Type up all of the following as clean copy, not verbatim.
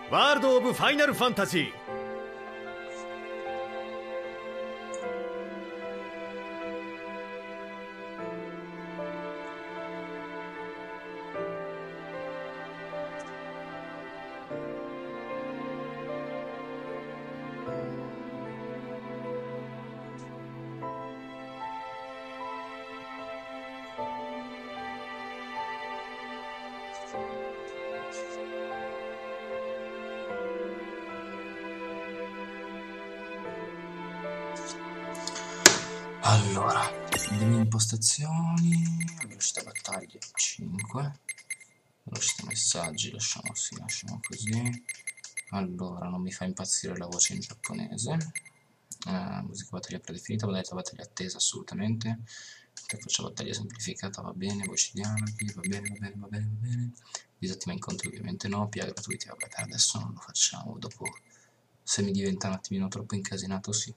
ワールド・オブ・ファイナル・ファンタジー。Allora, andiamo in impostazioni, velocità battaglia 5, velocità messaggi lasciamo così. Allora, non mi fa impazzire la voce in giapponese. Musica battaglia predefinita, modalità battaglia attesa assolutamente. Faccia battaglia semplificata, va bene, voci dialoghi, va bene. Disattiva incontri ovviamente no, PA gratuiti, vabbè, per adesso non lo facciamo, dopo se mi diventa un attimino troppo incasinato sì.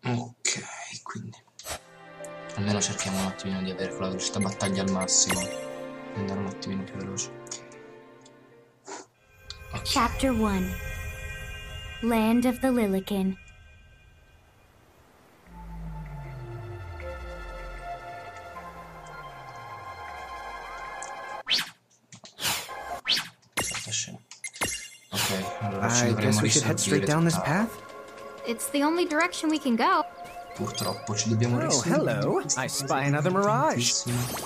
Ok, quindi almeno cerchiamo un attimino di avere quella velocità battaglia al massimo e andare un attimino più veloce. Okay. Chapter 1 Land of the Lilican. Ok, allora I guess we should head straight down this path? It's the only direction we can go. Purtroppo ci dobbiamo riservare. Oh, hello. I spy another mirage.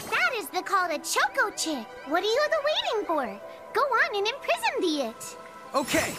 That is the call to Choco Chick. What are you waiting for? Go on and imprison the it. Okay.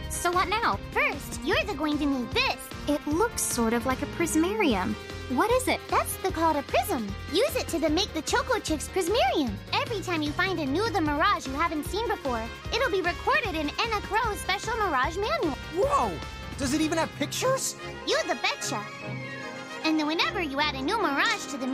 So what now? First, you're going to need this. It looks sort of like a prismarium. What is it? That's the call to Prism. Use it to make the Choco Chick's Prismarium. Every time you find a new The Mirage you haven't seen before, it'll be recorded in Enna Crow's special Mirage manual. Whoa! Does it even have pictures? You the betcha. And then whenever you add a new Mirage to the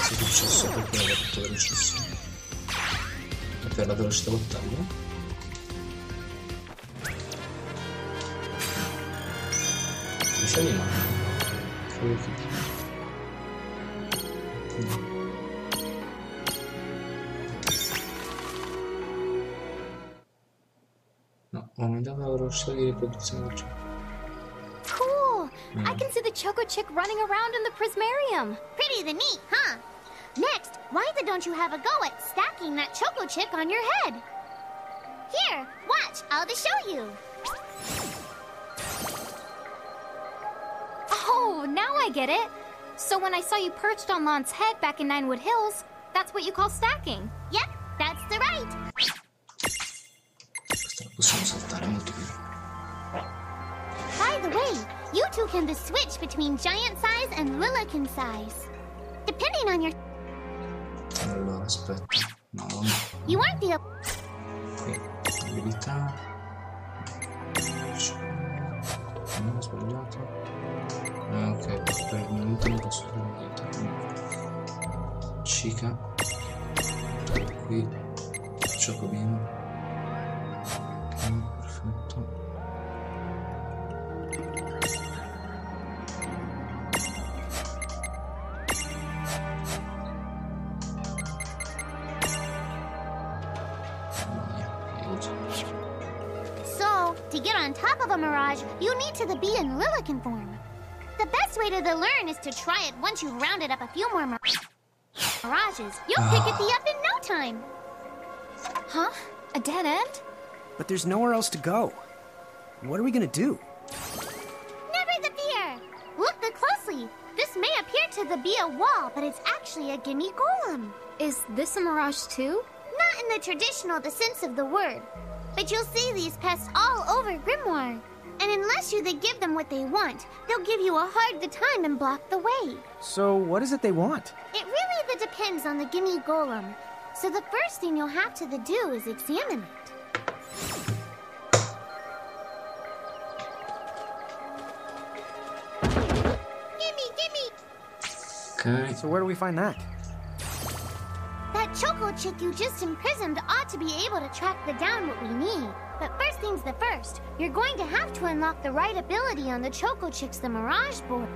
Successo perché non è tutto velocissimo. E per la velocità battaglia mi no. No, ho aumentato la velocità di riproduzione del gioco. Cool! I can see the Choco Chick running around in the prismarium. Pretty the neat, huh? Next, why don't you have a go at stacking that Choco Chick on your head? Here, watch, I'll just show you. Oh, now I get it. So when I saw you perched on Lon's head back in Ninewood Hills, that's what you call stacking. Yep, that's the right. Questa la possiamo saltare molto più. By the way, you two can switch between giant size and Lilican size, depending on your... Allora, aspetta. No. You aren't the... Qui, abilità. Non ho sbagliato. Ok, per il momento non posso fare niente. Chica. Qui. Giacobino. Ok, perfetto. So, to get on top of a Mirage, you need to be in Lilican form. The best way to learn is to try it once you've rounded up a few more mirages. You'll pick it up in no time. Huh? A dead end? But there's nowhere else to go. What are we gonna do? Never the fear! Look closely. This may appear to be a wall, but it's actually a gimme golem. Is this a mirage too? Not in the traditional sense of the word. But you'll see these pests all over Grimoire. And unless you give them what they want, they'll give you a hard time and block the way. So what is it they want? It really depends on the gimme golem. So the first thing you'll have to do is examine it. Gimme! Ok. So where do we find that? That choco chick you just imprisoned ought to be able to track down what we need. But first things the first, you're going to have to unlock the right ability on the choco chick's the Mirage board.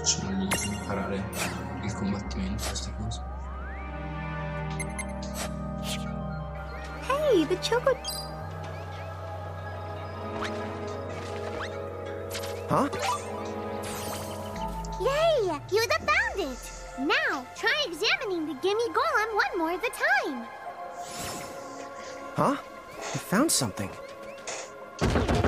Facciamogli imparare il combattimento, queste cose. Hey, the choco... Huh? Yay! You found it! Now, try examining the gimme golem one more at a time. Huh? I found something. Gimme!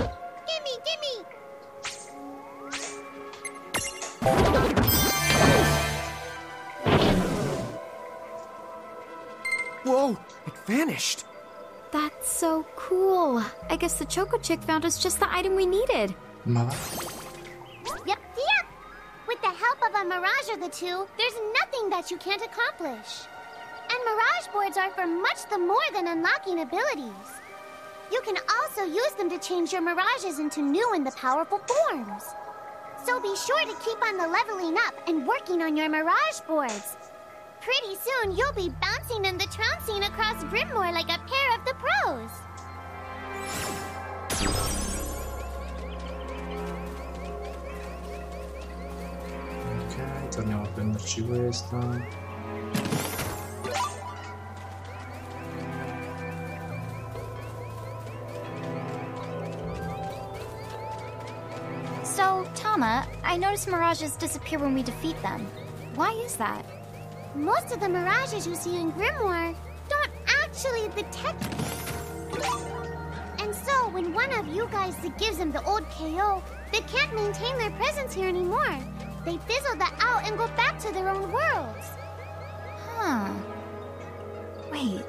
Whoa! It vanished! That's so cool. I guess the choco chick found us just the item we needed. Ma va? Yep. With the help of a mirage or the two, there's nothing that you can't accomplish. And mirage boards are for much more than unlocking abilities. You can also use them to change your mirages into new and powerful forms. So be sure to keep on leveling up and working on your mirage boards. Pretty soon, you'll be bouncing and trouncing across Grimoire like a pair of the pros. Ok, torniamo a prenderci questa. So, Tama, I noticed mirages disappear when we defeat them. Why is that? Most of the mirages you see in Grimoire don't actually detect. And so, when one of you guys gives them the old KO, they can't maintain their presence here anymore. They fizzle that out and go back to their own worlds. Huh. Wait.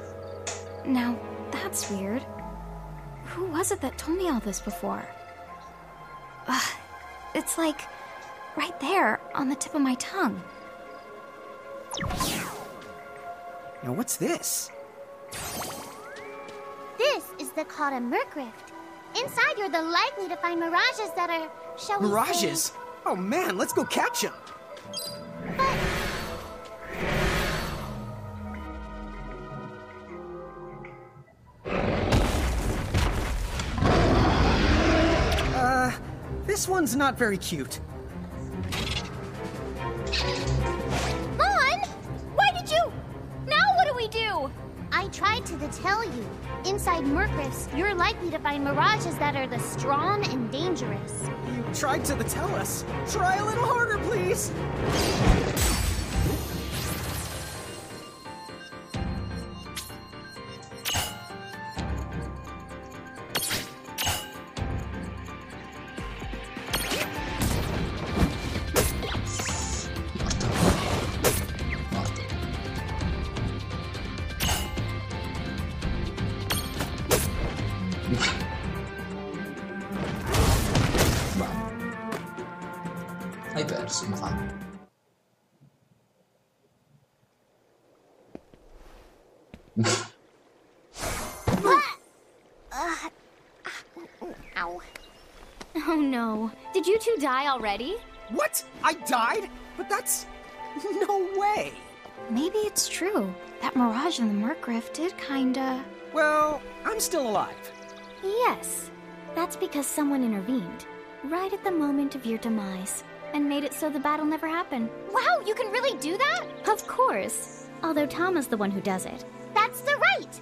Now, that's weird. Who was it that told me all this before? It's like right there on the tip of my tongue. Now what's this? This is called a Merc Rift. Inside, you're likely to find mirages that are, shall we say... Mirages? Oh man, let's go catch them! This one's not very cute. Mon! Why did you... Now what do we do? I tried to tell you. Inside Merc Rifts, you're likely to find mirages that are strong and dangerous. You tried to tell us. Try a little harder, please! Hai perso, ma fa. Ow. Oh no. Did you two die already? What? I died? But that's... no way! Maybe it's true. that Mirage and the Murkriff did kinda... Well, I'm still alive. Yes. That's because someone intervened, right at the moment of your demise, and made it so the battle never happened. Wow, you can really do that? Of course. Although Tama's the one who does it. That's the right!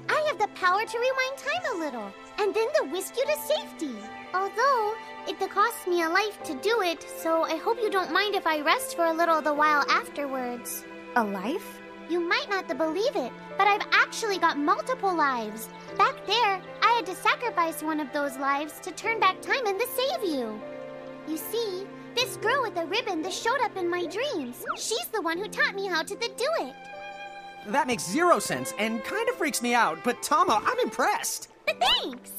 I have the power to rewind time a little, and then to whisk you to safety. Although, it costs me a life to do it, so I hope you don't mind if I rest for a little the while afterwards. A life? You might not believe it, but I've actually got multiple lives. Back there, I had to sacrifice one of those lives to turn back time and to save you. You see, this girl with the ribbon that showed up in my dreams, she's the one who taught me how to do it. That makes 0 sense and kind of freaks me out, but Tama, I'm impressed. Thanks!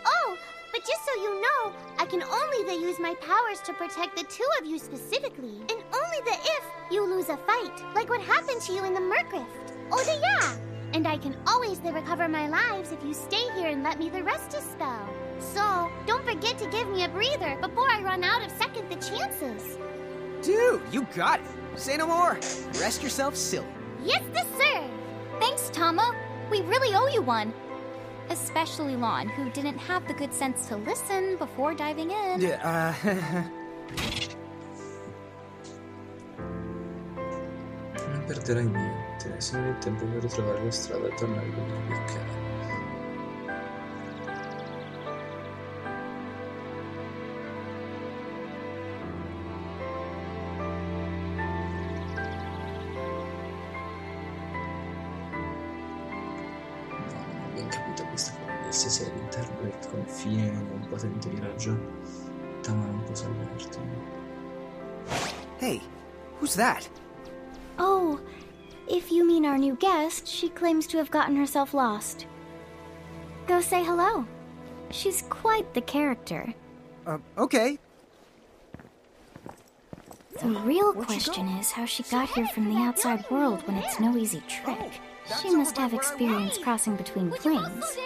Oh, but just so you know, I can only use my powers to protect the two of you specifically, and only if you lose a fight, like what happened to you in the Murkrift. Oh, yeah! And I can always recover my lives if you stay here and let me rest a spell. So, don't forget to give me a breather before I run out of second the chances. Dude, you got it. Say no more. Rest yourself silly. Yes, sir! Thanks, Tama. We really owe you one. Especially Lon, who didn't have the good sense to listen before diving in. Non perderai niente, se non hai tempo per ritrovare la strada e tornare con il bicchiere. Se sei all'interno del confine di un potente miraggio, Tama non può salvarti. Hey, who's that? Oh, if you mean our new guest, she claims to have gotten herself lost. Go say hello. She's quite the character. Okay. The real question is how she got here from the outside world when it's no easy trick. She must have experience crossing between planes.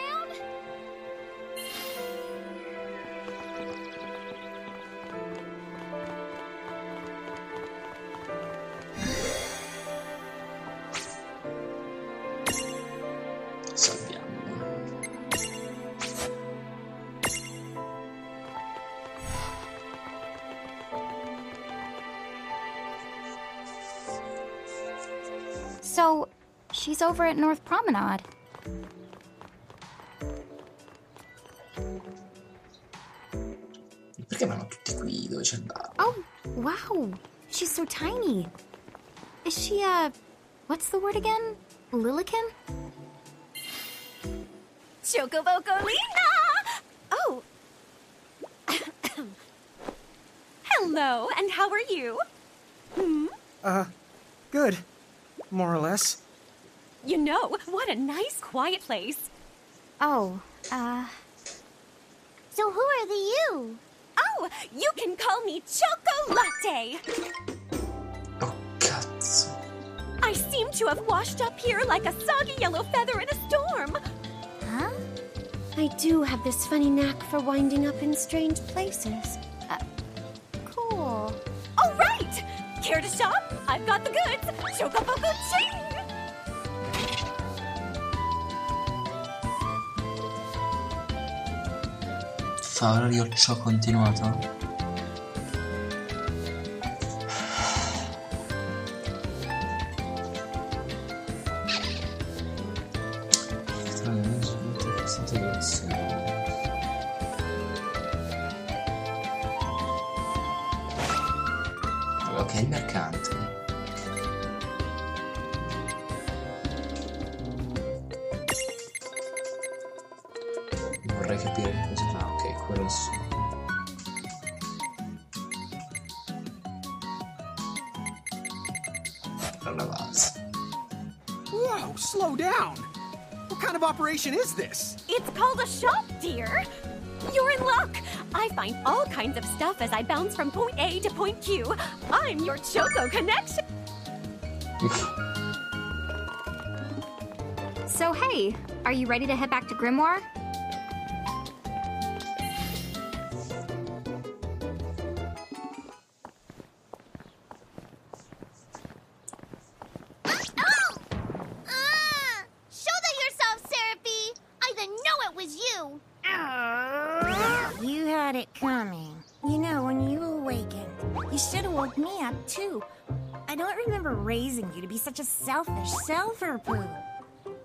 So, she's over at North Promenade. Perché vanno tutti qui? Dove ci andavo? Oh, wow. She's so tiny. Is she, what's the word again? Lilican? Chocobocolina! Oh. Hello, and how are you? Good. More or less. You know, what a nice, quiet place. Oh, So who are the you? Oh, you can call me Chocolatte. Oh, cazzo. I seem to have washed up here like a soggy yellow feather in a storm. huh? I do have this funny knack for winding up in strange places. Cool. All right! Care to shop? I've got the goods. Chocoboco ching! Fa orario ciò continuato? Ok, il mercante. Vorrei capire che cosa fa. Ok, quello è su. La base. Whoa, slow down. What kind of operation is this? It's called a shop, dear. You're in luck. I find all kinds of stuff as I bounce from point A to point Q. I'm your Choco connection. So, hey, are you ready to head back to Grimoire? had it coming. You know, when you awakened, you should have woke me up, too. I don't remember raising you to be such a selfish self-poo.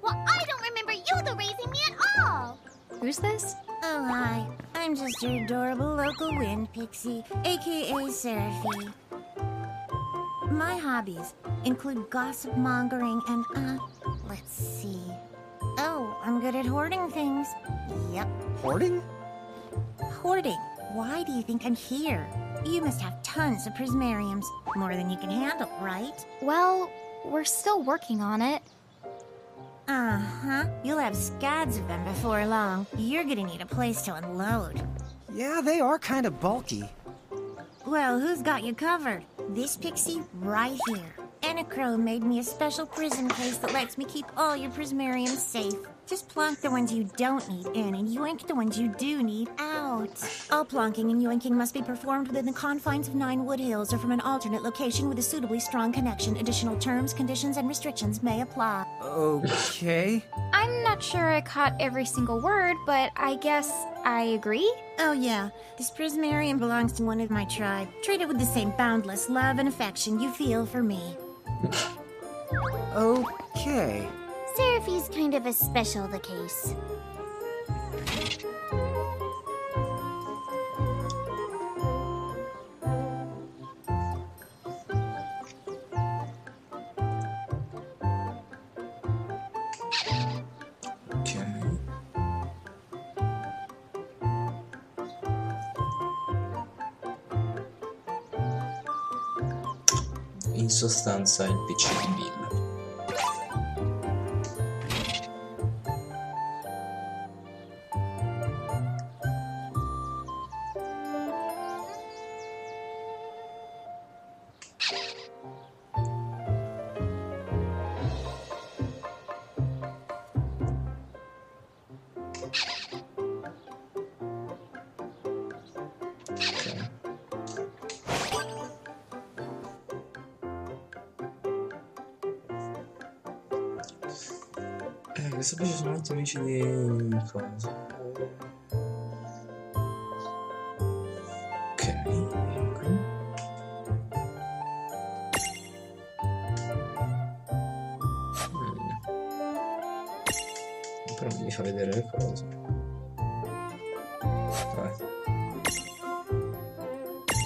Well, I don't remember you the raising me at all. Who's this? Oh, hi. I'm just your adorable local wind pixie, a.k.a. Seraphie. My hobbies include gossip mongering and, let's see. Oh, I'm good at hoarding things. Yep. Hoarding? Hoarding. Why do you think I'm here? You must have tons of prismariums. More than you can handle, right? Well, we're still working on it. Uh-huh. You'll have scads of them before long. You're gonna need a place to unload. Yeah, they are kind of bulky. Well, who's got you covered? This pixie right here. Anacro made me a special prism case that lets me keep all your prismariums safe. Just plonk the ones you don't need in and yoink the ones you do need out. All plonking and yoinking must be performed within the confines of 9 Wood Hills or from an alternate location with a suitably strong connection. Additional terms, conditions, and restrictions may apply. Okay. I'm not sure I caught every single word, but I guess I agree. Oh yeah, this prismarium belongs to one of my tribe. Treat it with the same boundless love and affection you feel for me. Okay. Seraphie's kind of a special the case. In sostanza il PC di Bill. Questa qui ci sono molti amici di cosa. Ok, ecco. Però non mi fa vedere le cose. Vai.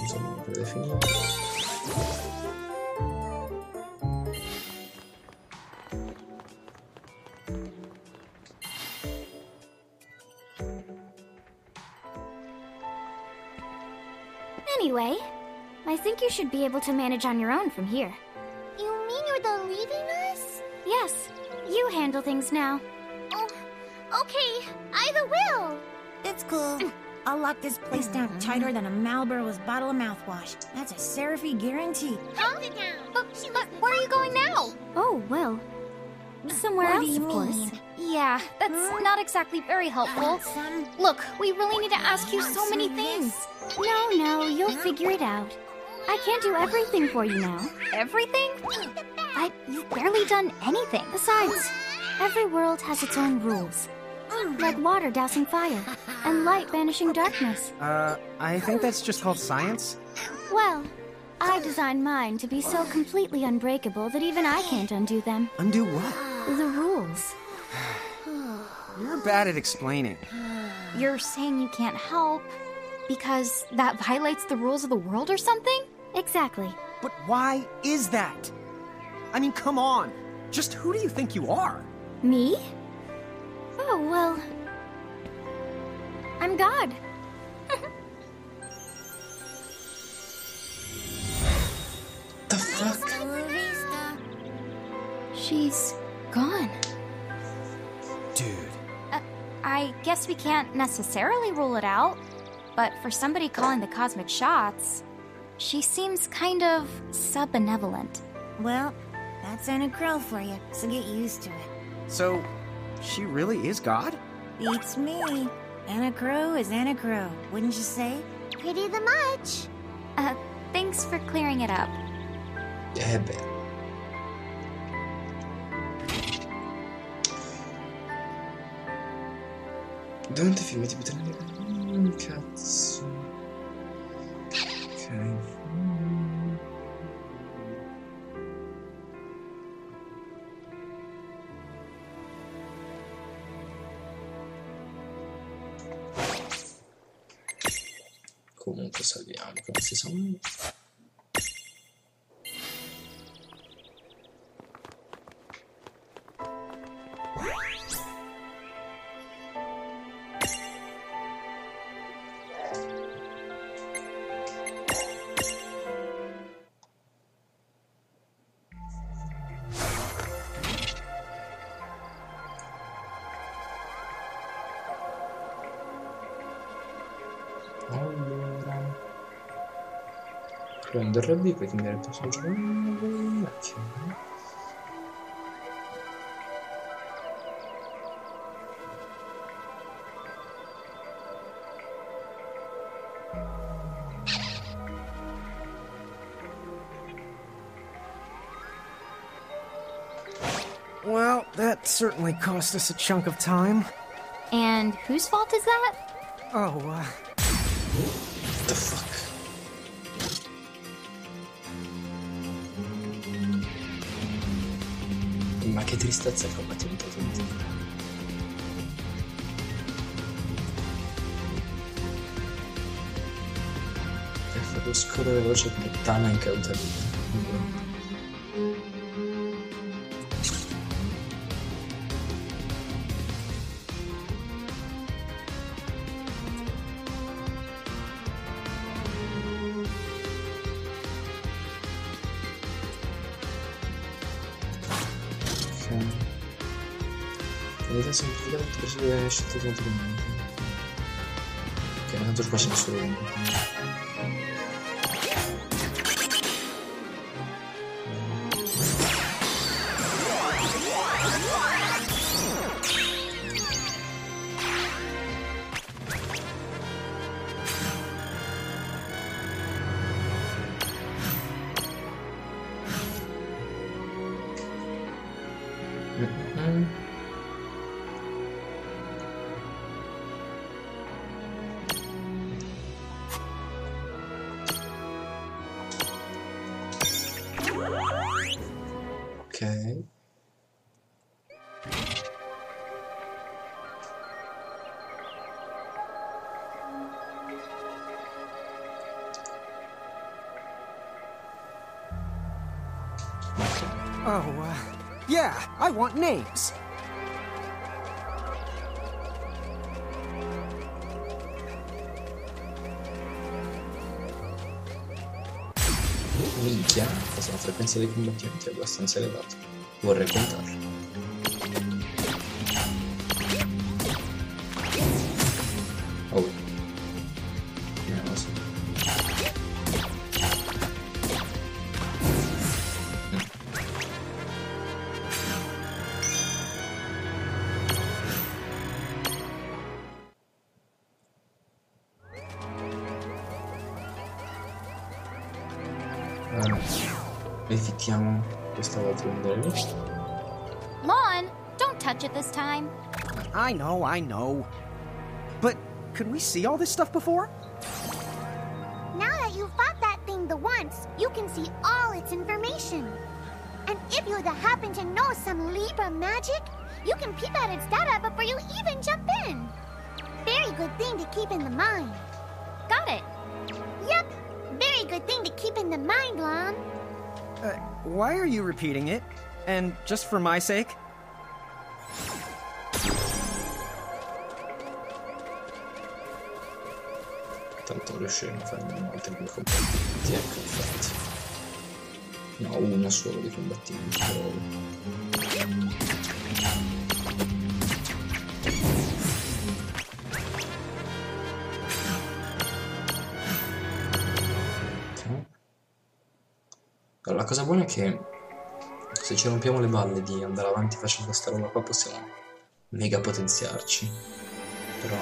Insomma, per definire. Anyway, I think you should be able to manage on your own from here. You mean you're the leaving us? Yes, you handle things now. Oh, okay, either will. It's cool. I'll lock this place down tighter than a Marlboro's bottle of mouthwash. That's a Seraphie guarantee. Calm it down. But where are you going now? Oh, well, somewhere What do else, you of course. mean? Yeah, that's not exactly very helpful. Look, we really need to ask you so many things. No, you'll figure it out. I can't do everything for you now. Everything? But you've barely done anything. Besides, every world has its own rules. Like water dousing fire, and light banishing darkness. I think that's just called science. Well, I designed mine to be so completely unbreakable that even I can't undo them. Undo what? The rules. You're bad at explaining. You're saying you can't help because that violates the rules of the world or something? Exactly. But why is that? I mean, come on. Just who do you think you are? Me? Oh, well, I'm God. The fuck? She's gone. Dude. I guess we can't necessarily rule it out, but for somebody calling the cosmic shots, she seems kind of sub-benevolent. Well, that's Anna Crow for you, so get used to it. So, she really is God? Beats me. Anna Crow is Anna Crow, wouldn't you say? Pretty the much. Thanks for clearing it up. Beh. Durante i film tipo Cazzo. Ok. Comunque salviamo che non si sa mai. Allora, prendo RB, poi cambiare il personaggio. Ok. Well, that certainly cost us a chunk of time. And whose fault is that? Oh, What the fuck? Ma che tristezza che ho battuto tutti. Per farlo scorrere veloce come Tana in cauta vita. Qualità semplificata preso le scelte naturalmente. Ok, ma tanto qua c'è solo uno. Ok. Oh, yeah, I want names. Minchia, questa è una frequenza dei combattimenti abbastanza elevata. Vorrei contarlo. Oh. No, sì. Verifichiamo questa volta il list. Lon, don't touch it this time. I know. But could we see all this stuff before? Now that you fought that thing the once, you can see all its information. And if you happen to know some Libra magic, you can peep at its data before you even jump in. Very good thing to keep in the mind. Got it. Yep, very good thing to keep in the mind, Lon. Why are you repeating it? And just for my sake? Tanto riusciremo a farne altri due combattimenti, ecco infatti. No, uno solo di combattimenti però. Allora, la cosa buona è che se ci rompiamo le balle di andare avanti facendo questa roba qua possiamo mega potenziarci. Però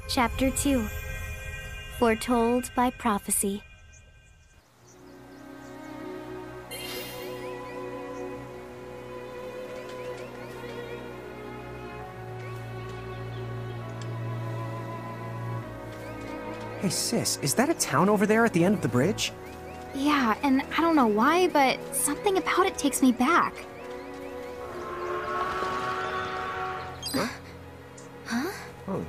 Chapter 2. Foretold by Prophecy. Hey, sis, is that a town over there at the end of the bridge? Yeah, and I don't know why, but something about it takes me back. Huh? Oh.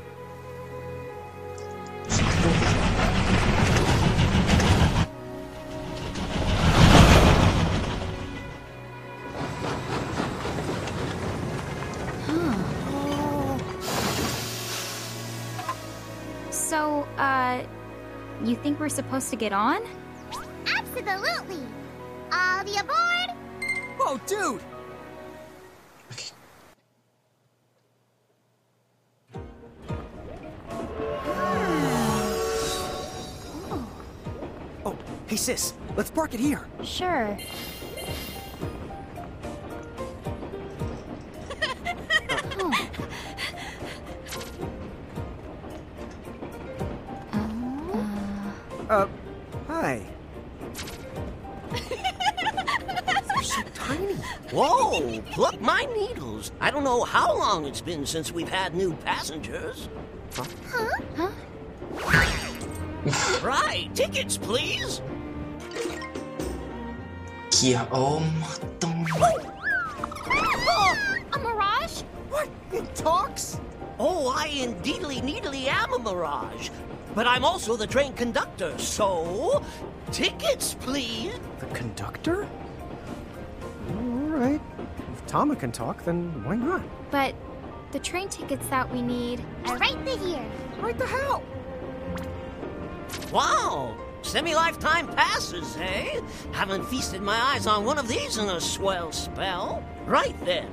So, you think we're supposed to get on? Absolutely! All the aboard! Whoa, dude! Oh, hey sis, let's park it here. Sure. Hi. They're so tiny. Whoa, pluck my needles. I don't know how long it's been since we've had new passengers. Huh? Right, tickets, please. Kia mattom. A mirage? What? It talks? Oh, I indeedly needly am a mirage. But I'm also the train conductor, so... tickets, please. The conductor? Alright. If Tama can talk, then why not? But the train tickets that we need... Are right here. Right the hell? Wow, semi-lifetime passes, eh? Haven't feasted my eyes on one of these in a swell spell. Right then.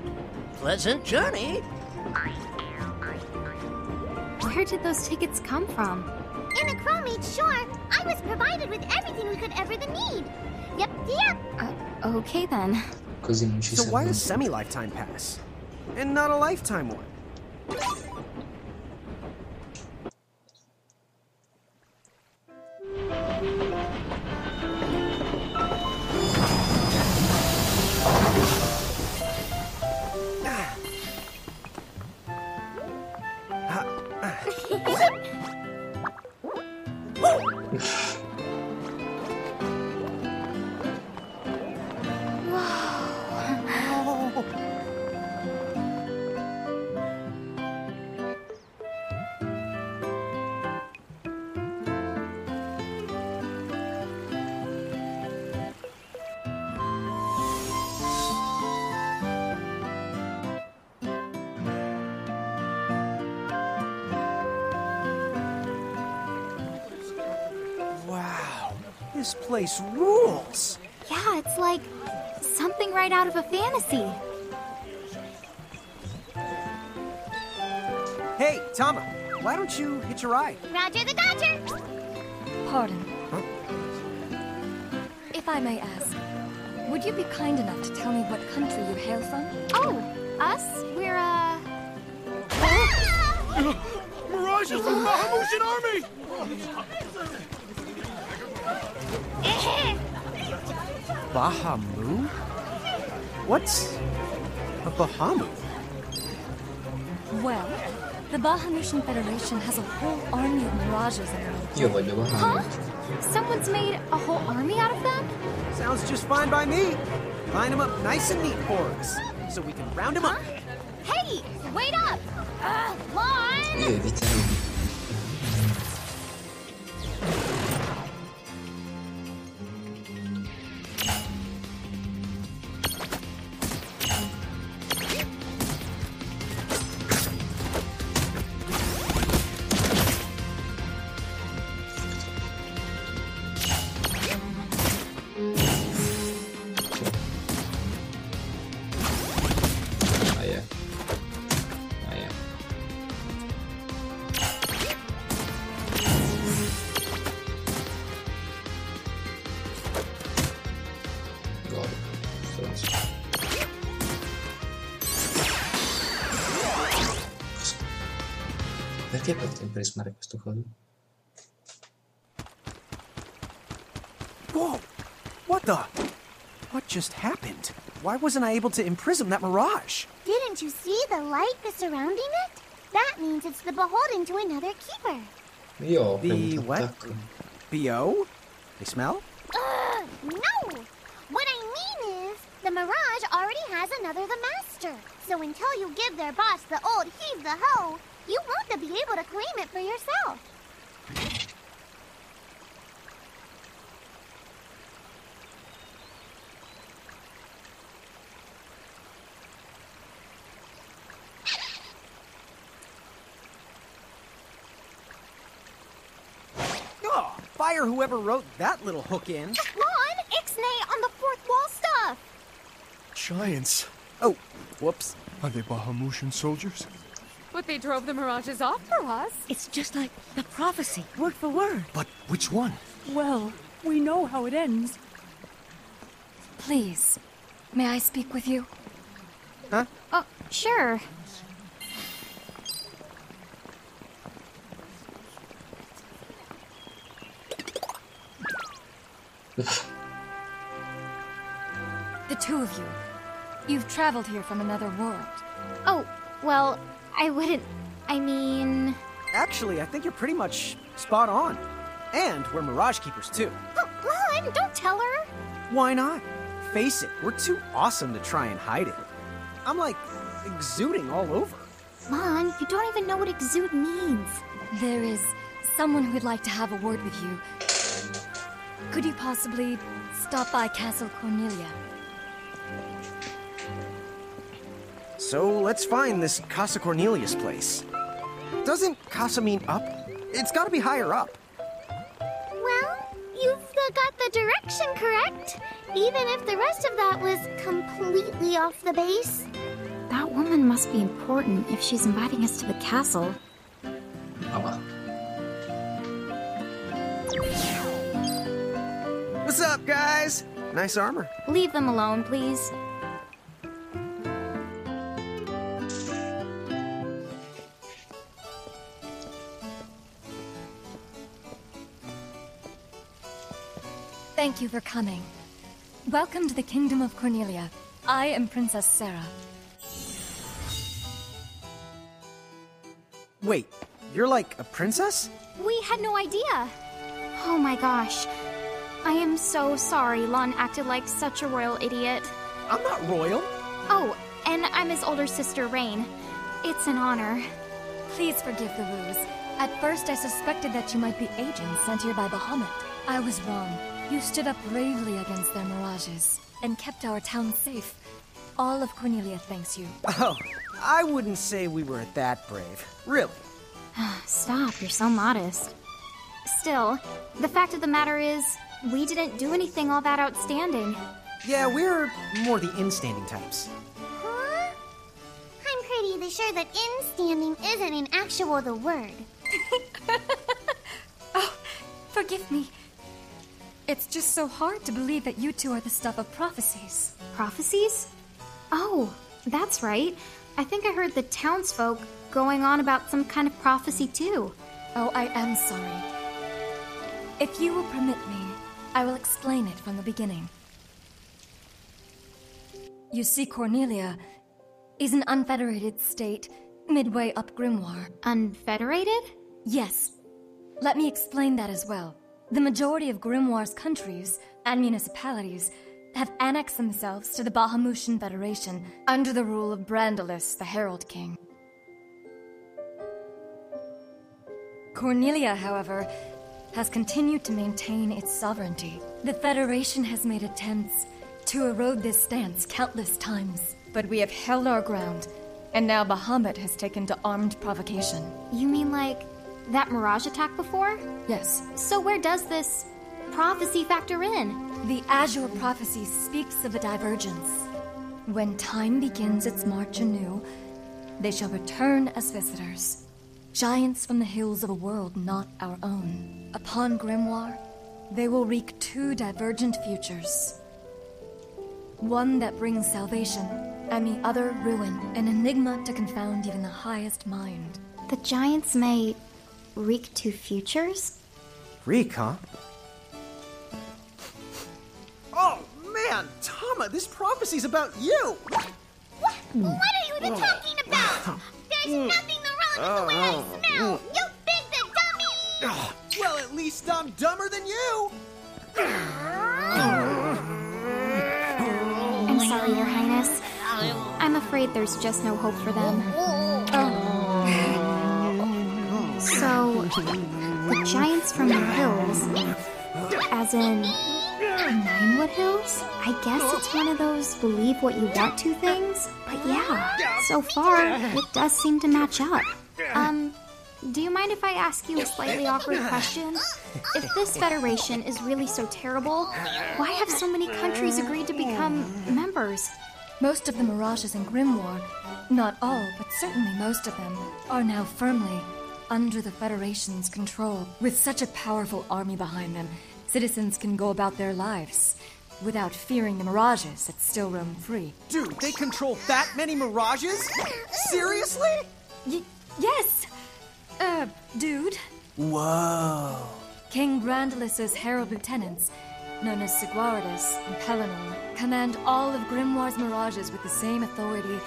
Pleasant journey. Where did those tickets come from? In the Crow made sure I was provided with everything we could ever need. Yep. Okay then. Così non ci So why serve. a semi-lifetime pass? And not a lifetime one? Wow, this place rules! Yeah, it's like something right out of a fantasy. Hey, Tama, why don't you hitch a ride? Roger the Dodger. Pardon. Huh? If I may ask, would you be kind enough to tell me what country you hail from? Oh, us? We're, Mirage is from the Bahamutian army! Bahamu? What's a Bahamu? Well, the Bahamutian Federation has a whole army of mirages around. Io voglio Bahamut. someone's made a whole army out of them? Sounds just fine by me. Line them up nice and neat for us, so we can round them up. Hey, wait up! Come on! Io eviterei. Perché potete imprismare questo coso? Whoa! What the? What just happened? Why wasn't I able to imprison that mirage? Didn't you see the light surrounding it? That means it's the beholden to another keeper. Io ho The premuto what? attacco. BO? They smell? No! What I mean is, the Mirage already has another the master. So until you give their boss the old heave the hoe, you won't be able to claim it for yourself. Oh, fire whoever wrote that little hook in. Lon, Ixnay on the fourth wall stuff! Giants. Oh, whoops. Are they Bahamutian soldiers? But they drove the mirages off for us. It's just like the prophecy, word for word. But which one? Well, we know how it ends. Please, may I speak with you? Huh? Oh, sure. The two of you. You've traveled here from another world. Oh, well, I wouldn't. I mean. Actually, I think you're pretty much spot on. And we're Mirage Keepers, too. Lon, don't tell her! Why not? Face it, we're too awesome to try and hide it. I'm like exuding all over. Lon, you don't even know what exude means. There is someone who would like to have a word with you. Could you possibly stop by Castle Cornelia? So let's find this Casa Cornelius place. Doesn't Casa mean up? It's gotta be higher up. Well, you've got the direction correct, even if the rest of that was completely off the base. That woman must be important if she's inviting us to the castle. Vabbè. What's up, guys? Nice armor. Leave them alone, please. Thank you for coming. Welcome to the Kingdom of Cornelia. I am Princess Sarah. Wait, you're like a princess? We had no idea. Oh my gosh. I am so sorry Lon acted like such a royal idiot. I'm not royal. Oh, and I'm his older sister, Rain. It's an honor. Please forgive the ruse. At first I suspected that you might be agents sent here by Bahamut. I was wrong. You stood up bravely against their mirages and kept our town safe. All of Cornelia thanks you. Oh, I wouldn't say we were that brave. Really. Stop, you're so modest. Still, the fact of the matter is, we didn't do anything all that outstanding. Yeah, we're more the in-standing types. Huh? I'm pretty sure that in-standing isn't an actual the word. Oh, forgive me. It's just so hard to believe that you two are the stuff of prophecies. Prophecies? Oh, that's right. I think I heard the townsfolk going on about some kind of prophecy too. Oh, I am sorry. If you will permit me, I will explain it from the beginning. You see, Cornelia is an unfederated state midway up Grimoire. Unfederated? Yes. Let me explain that as well. The majority of Grimoire's countries and municipalities have annexed themselves to the Bahamutian Federation under the rule of Brandalis, the Herald King. Cornelia, however, has continued to maintain its sovereignty. The Federation has made attempts to erode this stance countless times, but we have held our ground, and now Bahamut has taken to armed provocation. You mean like that Mirage attack before? Yes. So where does this prophecy factor in? The Azure prophecy speaks of a divergence. When time begins its march anew, they shall return as visitors. Giants from the hills of a world not our own. Upon Grimoire, they will wreak two divergent futures. One that brings salvation, and the other ruin, an enigma to confound even the highest mind. The giants may reek to futures? Reek, huh? Oh, man! Tama, this prophecy's about you! What are you even talking about? There's nothing wrong with the way I smell! You big the dummy! Well, at least I'm dumber than you! I'm sorry, Your Highness. I'm afraid there's just no hope for them. So, the giants from the hills, as in Ninewood Hills? I guess it's one of those believe what you want to things. But yeah, so far, it does seem to match up. Do you mind if I ask you a slightly awkward question? If this federation is really so terrible, why have so many countries agreed to become members? Most of the Mirages in Grimoire, not all, but certainly most of them, are now firmly under the Federation's control. With such a powerful army behind them, citizens can go about their lives without fearing the Mirages that still roam free. Dude, they control that many Mirages? Seriously? Yes! Dude. Whoa. King Brandalus's herald lieutenants, known as Seguardus and Pelennor, command all of Grimoire's Mirages with the same authority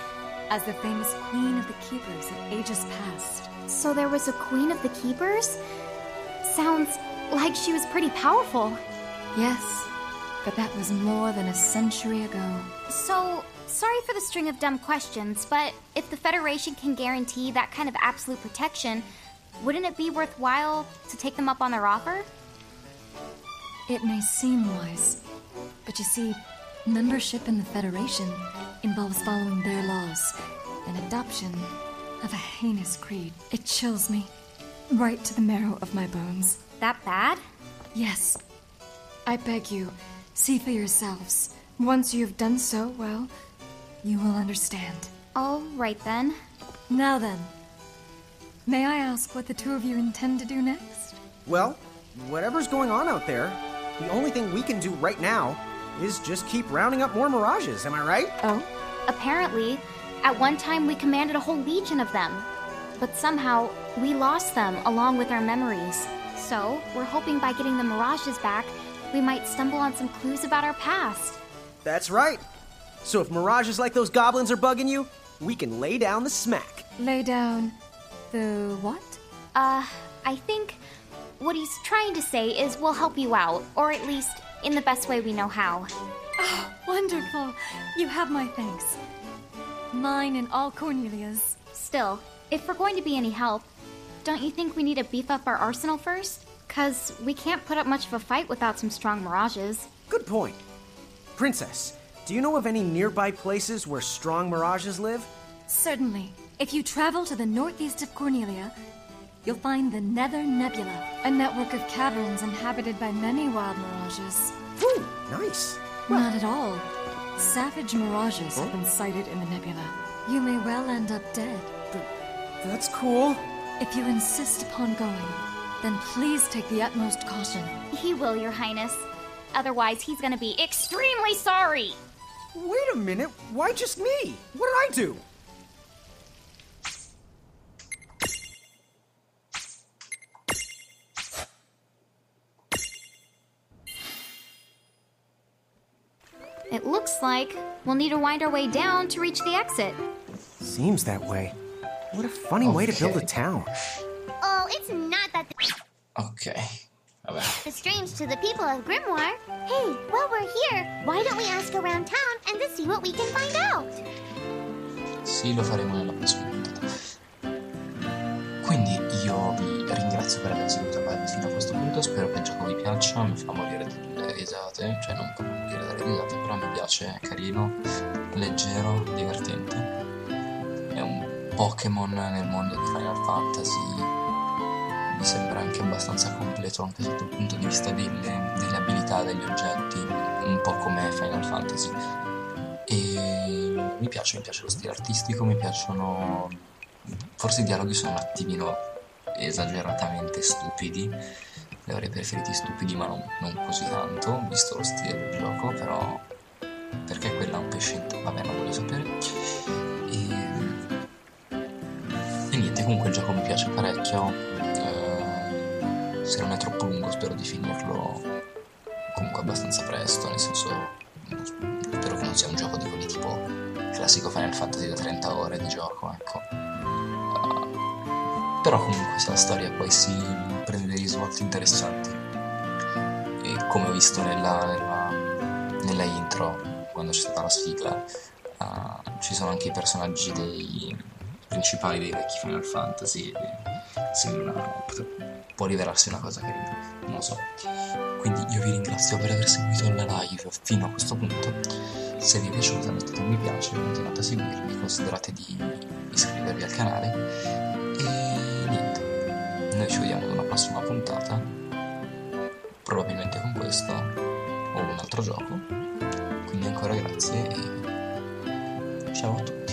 as the famous Queen of the Keepers of ages past. So there was a Queen of the Keepers? Sounds like she was pretty powerful. Yes, but that was more than a century ago. So, sorry for the string of dumb questions, but if the Federation can guarantee that kind of absolute protection, wouldn't it be worthwhile to take them up on their offer? It may seem wise, but you see, membership in the Federation involves following their laws, and adoption of a heinous creed. It chills me right to the marrow of my bones. That bad? Yes. I beg you, see for yourselves. Once you have done so, well, you will understand. All right then. Now then, may I ask what the two of you intend to do next? Well, whatever's going on out there, the only thing we can do right now is just keep rounding up more Mirages, am I right? Oh? Apparently, at one time we commanded a whole legion of them. But somehow, we lost them along with our memories. So, we're hoping by getting the Mirages back, we might stumble on some clues about our past. That's right. So if Mirages like those goblins are bugging you, we can lay down the smack. Lay down the what? I think what he's trying to say is we'll help you out, or at least in the best way we know how. Oh, wonderful. You have my thanks. Mine and all Cornelia's. Still, if we're going to be any help, don't you think we need to beef up our arsenal first? 'Cause we can't put up much of a fight without some strong Mirages. Good point. Princess, do you know of any nearby places where strong Mirages live? Certainly. If you travel to the northeast of Cornelia, you'll find the Nether Nebula, a network of caverns inhabited by many wild Mirages. Ooh, nice. Not at all. Savage Mirages have been sighted in the nebula. You may well end up dead. That's cool. If you insist upon going, then please take the utmost caution. He will, Your Highness. Otherwise, he's gonna be extremely sorry. Wait a minute, why just me? What did I do? It looks like we'll need to wind our way down to reach the exit. Seems that way. What a funny way to build a town. Oh, it's not that Ok, vabbè. strange to the people of Grimoire. Hey, while we're here, why don't we ask around town and just see what we can find out? Sì, lo faremo nella prossima puntata. Quindi io vi ringrazio per aver seguito la live fino a questo punto, spero che il gioco vi piaccia, mi fa morire dalle risate, cioè non proprio morire dalle risate, però mi piace, è carino, leggero, divertente. È un Pokémon nel mondo di Final Fantasy, mi sembra anche abbastanza completo anche sotto il punto di vista delle abilità, degli oggetti, un po' come Final Fantasy. E mi piace lo stile artistico, mi piacciono, forse i dialoghi sono un attimino esageratamente stupidi, li avrei preferiti stupidi ma non così tanto, visto lo stile del gioco, però perché quella è un pesce, vabbè, non voglio sapere. E niente, comunque il gioco mi piace parecchio, se non è troppo lungo spero di finirlo comunque abbastanza presto, nel senso spero che non sia un gioco di quelli tipo classico Final Fantasy da 30 ore di gioco, ecco. Però comunque se la storia poi si prende dei risvolti interessanti, e come ho visto nella intro quando c'è stata la sigla, ci sono anche i personaggi principali dei vecchi Final Fantasy, e può rivelarsi una cosa carina, non lo so. Quindi io vi ringrazio per aver seguito la live fino a questo punto. Se vi è piaciuta mettete un mi piace, continuate a seguirmi, considerate di iscrivervi al canale e niente, noi ci vediamo ad una prossima puntata, probabilmente con questo o un altro gioco. Quindi ancora grazie e ciao a tutti.